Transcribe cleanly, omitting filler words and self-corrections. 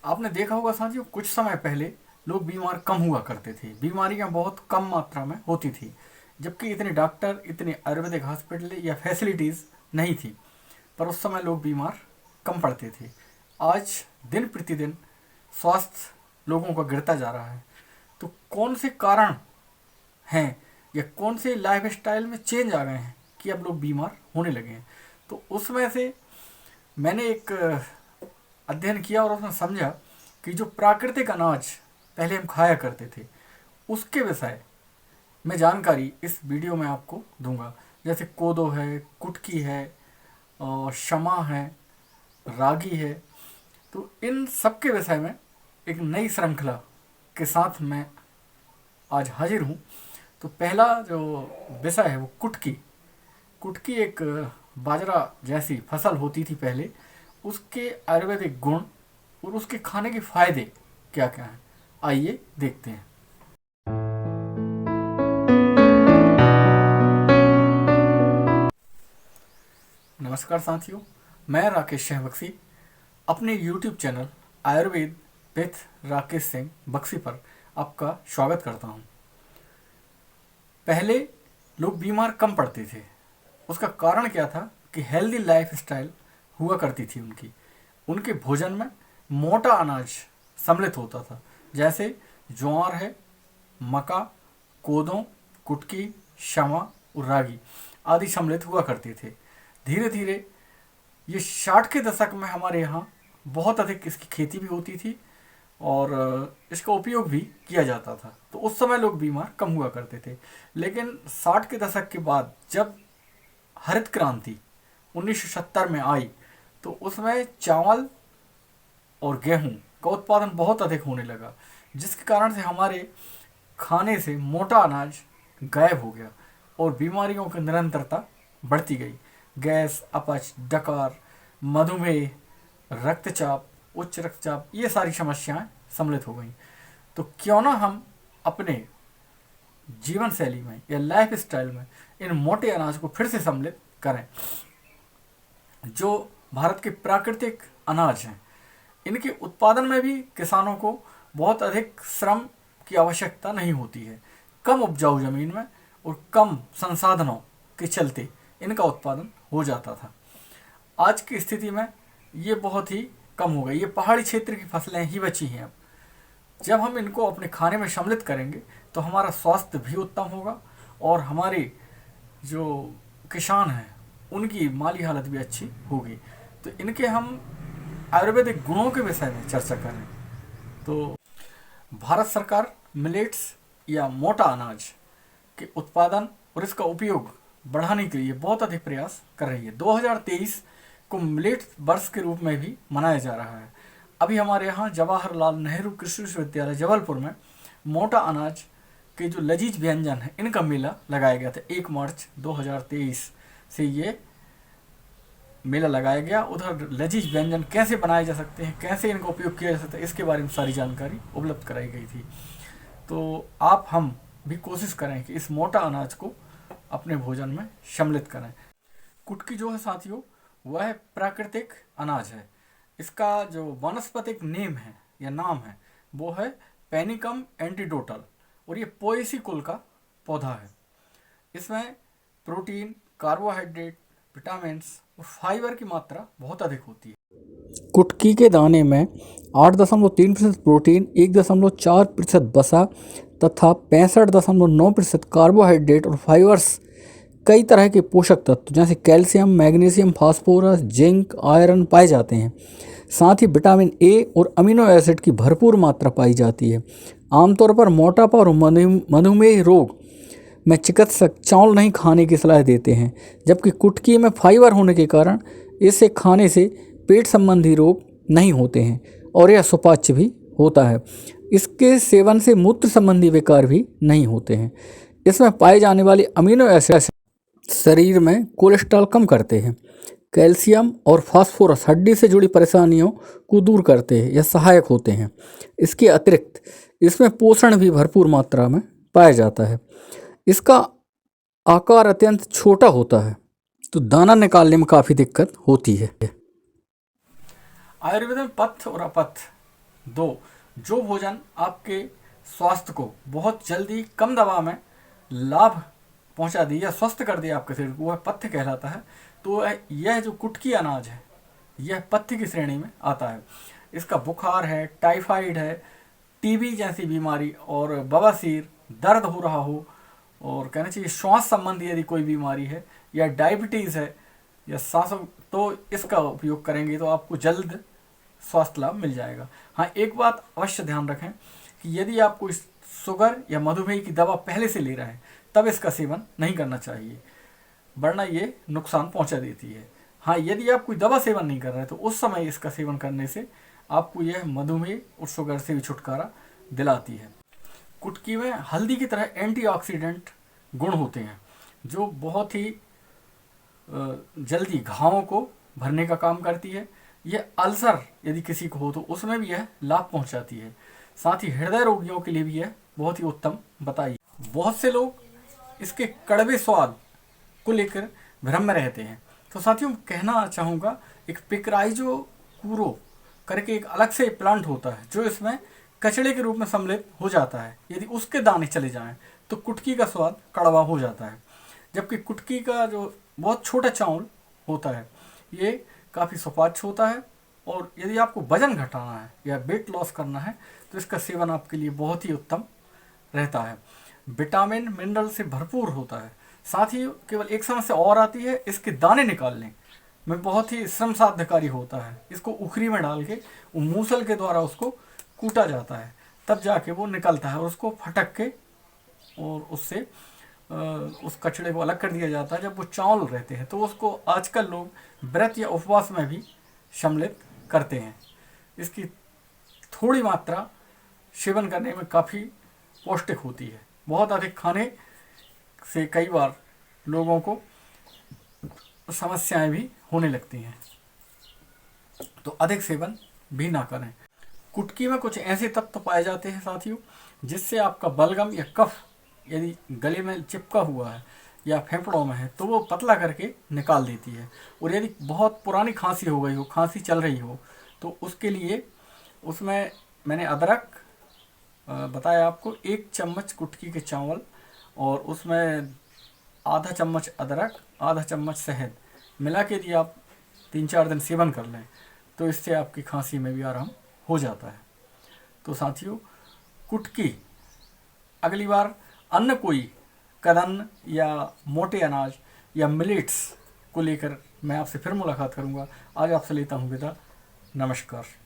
आपने देखा होगा साथियों, कुछ समय पहले लोग बीमार कम हुआ करते थे, बीमारियां बहुत कम मात्रा में होती थी, जबकि इतने डॉक्टर, इतने आयुर्वेदिक हॉस्पिटल या फैसिलिटीज़ नहीं थी। पर उस समय लोग बीमार कम पड़ते थे। आज दिन प्रतिदिन स्वास्थ्य लोगों का गिरता जा रहा है। तो कौन से कारण हैं या कौन से लाइफ स्टाइल में चेंज आ गए हैं कि अब लोग बीमार होने लगे हैं? तो उसमें से मैंने एक अध्ययन किया और उसमें समझा कि जो प्राकृतिक अनाज पहले हम खाया करते थे, उसके विषय में जानकारी इस वीडियो में आपको दूंगा। जैसे कोदो है, कुटकी है, और शमा है, रागी है। तो इन सब के विषय में एक नई श्रृंखला के साथ मैं आज हाजिर हूँ। तो पहला जो विषय है वो कुटकी। कुटकी एक बाजरा जैसी फसल होती थी पहले। उसके आयुर्वेदिक गुण और उसके खाने के फायदे क्या क्या हैं, आइए देखते हैं। नमस्कार साथियों, मैं राकेश सिंह बक्सी अपने YouTube channel Ayurveda with Rakesh Singh Baksi पर आपका स्वागत करता हूं। पहले लोग बीमार कम पड़ते थे। उसका कारण क्या था कि हेल्दी लाइफ स्टाइल हुआ करती थी उनकी। उनके भोजन में मोटा अनाज सम्मिलित होता था, जैसे ज्वार है, मका, कोदों, कुटकी, शमा और रागी आदि सम्मिलित हुआ करते थे। धीरे धीरे ये 60 के दशक में हमारे यहाँ बहुत अधिक इसकी खेती भी होती थी और इसका उपयोग भी किया जाता था। तो उस समय लोग बीमार कम हुआ करते थे। लेकिन 60 के दशक के बाद जब हरित क्रांति 1970 में आई, तो उसमें चावल और गेहूं का उत्पादन बहुत अधिक होने लगा, जिसके कारण से हमारे खाने से मोटा अनाज गायब हो गया और बीमारियों की निरंतरता बढ़ती गई। गैस, अपच, डकार, मधुमेह, रक्तचाप, उच्च रक्तचाप, ये सारी समस्याएं सम्मिलित हो गई। तो क्यों ना हम अपने जीवन शैली में या लाइफ स्टाइल में इन मोटे अनाज को फिर से सम्मिलित करें। जो भारत के प्राकृतिक अनाज हैं, इनके उत्पादन में भी किसानों को बहुत अधिक श्रम की आवश्यकता नहीं होती है। कम उपजाऊ जमीन में और कम संसाधनों के चलते इनका उत्पादन हो जाता था। आज की स्थिति में ये बहुत ही कम हो गई। ये पहाड़ी क्षेत्र की फसलें ही बची हैं अब। जब हम इनको अपने खाने में सम्मिलित करेंगे तो हमारा स्वास्थ्य भी उत्तम होगा और हमारे जो किसान हैं उनकी माली हालत भी अच्छी होगी। तो इनके हम आयुर्वेदिक गुणों के विषय में चर्चा करें तो भारत सरकार मिलेट्स या मोटा अनाज के उत्पादन और इसका उपयोग बढ़ाने के लिए बहुत अधिक प्रयास कर रही है। 2023 को मिलेट वर्ष के रूप में भी मनाया जा रहा है। अभी हमारे यहाँ जवाहरलाल नेहरू कृषि विश्वविद्यालय जबलपुर में मोटा अनाज के जो लजीज व्यंजन है इनका मेला लगाया गया था। 1 मार्च 2023 से ये मेला लगाया गया। उधर लजीज व्यंजन कैसे बनाए जा सकते हैं, कैसे इनका उपयोग किया जा सकता है, इसके बारे में सारी जानकारी उपलब्ध कराई गई थी। तो आप हम भी कोशिश करें कि इस मोटा अनाज को अपने भोजन में सम्मिलित करें। कुटकी जो है साथियों, वह प्राकृतिक अनाज है। इसका जो वानस्पतिक नेम है या नाम है वो है पेनिकम एंटीडोटल और ये पोएसी कुल का पौधा है। इसमें प्रोटीन, कार्बोहाइड्रेट, विटामिन्स और फाइबर की मात्रा बहुत अधिक होती है। कुटकी के दाने में 8.3% प्रोटीन, 1.4% वसा तथा 65.9% कार्बोहाइड्रेट और फाइबर्स, कई तरह के पोषक तत्व जैसे calcium, magnesium, phosphorus, zinc, iron पाए जाते हैं। साथ ही विटामिन ए और अमीनो एसिड की भरपूर मात्रा पाई जाती है। आमतौर पर मोटापा और मधुमेह रोग में चिकित्सक चावल नहीं खाने की सलाह देते हैं, जबकि कुटकी में फाइबर होने के कारण इसे खाने से पेट संबंधी रोग नहीं होते हैं और यह सुपाच्य भी होता है। इसके सेवन से मूत्र संबंधी विकार भी नहीं होते हैं। इसमें पाए जाने वाले अमीनो एसिड शरीर में कोलेस्ट्रॉल कम करते हैं। कैल्शियम और फास्फोरस हड्डी से जुड़ी परेशानियों को दूर करते हैं या सहायक होते हैं। इसके अतिरिक्त इसमें पोषण भी भरपूर मात्रा में पाया जाता है। इसका आकार अत्यंत छोटा होता है, तो दाना निकालने में काफ़ी दिक्कत होती है। आयुर्वेद में पथ्य और अपथ्य 2, जो भोजन आपके स्वास्थ्य को बहुत जल्दी कम दवा में लाभ पहुंचा दी या स्वस्थ कर दिया आपके शरीर को, वह पथ्य कहलाता है। तो यह जो कुटकी अनाज है यह पथ्य की श्रेणी में आता है। इसका बुखार है, टाइफाइड है, टीबी जैसी बीमारी और बवासीर, दर्द हो रहा हो और कहना चाहिए श्वास संबंधी यदि कोई बीमारी है या डायबिटीज़ है या सांसों, तो इसका उपयोग करेंगे तो आपको जल्द स्वास्थ्य लाभ मिल जाएगा। हाँ, एक बात अवश्य ध्यान रखें कि यदि आप कोई शुगर या मधुमेह की दवा पहले से ले रहे हैं तब इसका सेवन नहीं करना चाहिए, वरना ये नुकसान पहुंचा देती है। हाँ, यदि आप कोई दवा सेवन नहीं कर रहे तो उस समय इसका सेवन करने से आपको यह मधुमेह और शुगर से भी छुटकारा दिलाती है। कुटकी में हल्दी की तरह एंटीऑक्सीडेंट गुण होते हैं जो बहुत ही जल्दी घावों को भरने का काम करती है। यह अल्सर यदि किसी को हो तो उसमें भी यह लाभ पहुंचाती है। साथ ही हृदय रोगियों के लिए भी यह बहुत ही उत्तम बताई। बहुत से लोग इसके कड़वे स्वाद को लेकर भ्रम में रहते हैं। तो साथियों, कहना चाहूँगा, एक पिकराइजो कूरो करके एक अलग से प्लांट होता है जो इसमें कचड़े के रूप में सम्मिलित हो जाता है। यदि उसके दाने चले जाएं तो कुटकी का स्वाद कड़वा हो जाता है, जबकि कुटकी का जो बहुत छोटा चावल होता है ये काफ़ी सुपाच्य होता है। और यदि आपको वजन घटाना है या वेट लॉस करना है तो इसका सेवन आपके लिए बहुत ही उत्तम रहता है। विटामिन मिनरल से भरपूर होता है। साथ ही केवल एक समस्या और आती है, इसके दाने निकालने में बहुत ही श्रम साध्यकारी होता है। इसको उखरी में डाल के मूसल के द्वारा उसको कूटा जाता है, तब जाके वो निकलता है और उसको फटक के और उससे उस कचड़े को अलग कर दिया जाता है। जब वो चावल रहते हैं तो उसको आजकल लोग व्रत या उपवास में भी सम्मिलित करते हैं। इसकी थोड़ी मात्रा सेवन करने में काफ़ी पौष्टिक होती है। बहुत अधिक खाने से कई बार लोगों को समस्याएं भी होने लगती हैं, तो अधिक सेवन भी ना करें। कुटकी में कुछ ऐसे तत्व पाए जाते हैं साथियों जिससे आपका बलगम या कफ यदि गले में चिपका हुआ है या फेफड़ों में है तो वो पतला करके निकाल देती है। और यदि बहुत पुरानी खांसी हो गई हो, खांसी चल रही हो, तो उसके लिए उसमें मैंने अदरक बताया आपको, 1 चम्मच कुटकी के चावल और उसमें आधा चम्मच अदरक, आधा चम्मच शहद मिला के यदि आप 3-4 दिन सेवन कर लें तो इससे आपकी खांसी में भी आराम हो जाता है। तो साथियों, कुटकी अगली बार अन्य कोई कदन्न या मोटे अनाज या मिलेट्स को लेकर मैं आपसे फिर मुलाकात करूंगा। आज आपसे लेता हूं विदा। नमस्कार।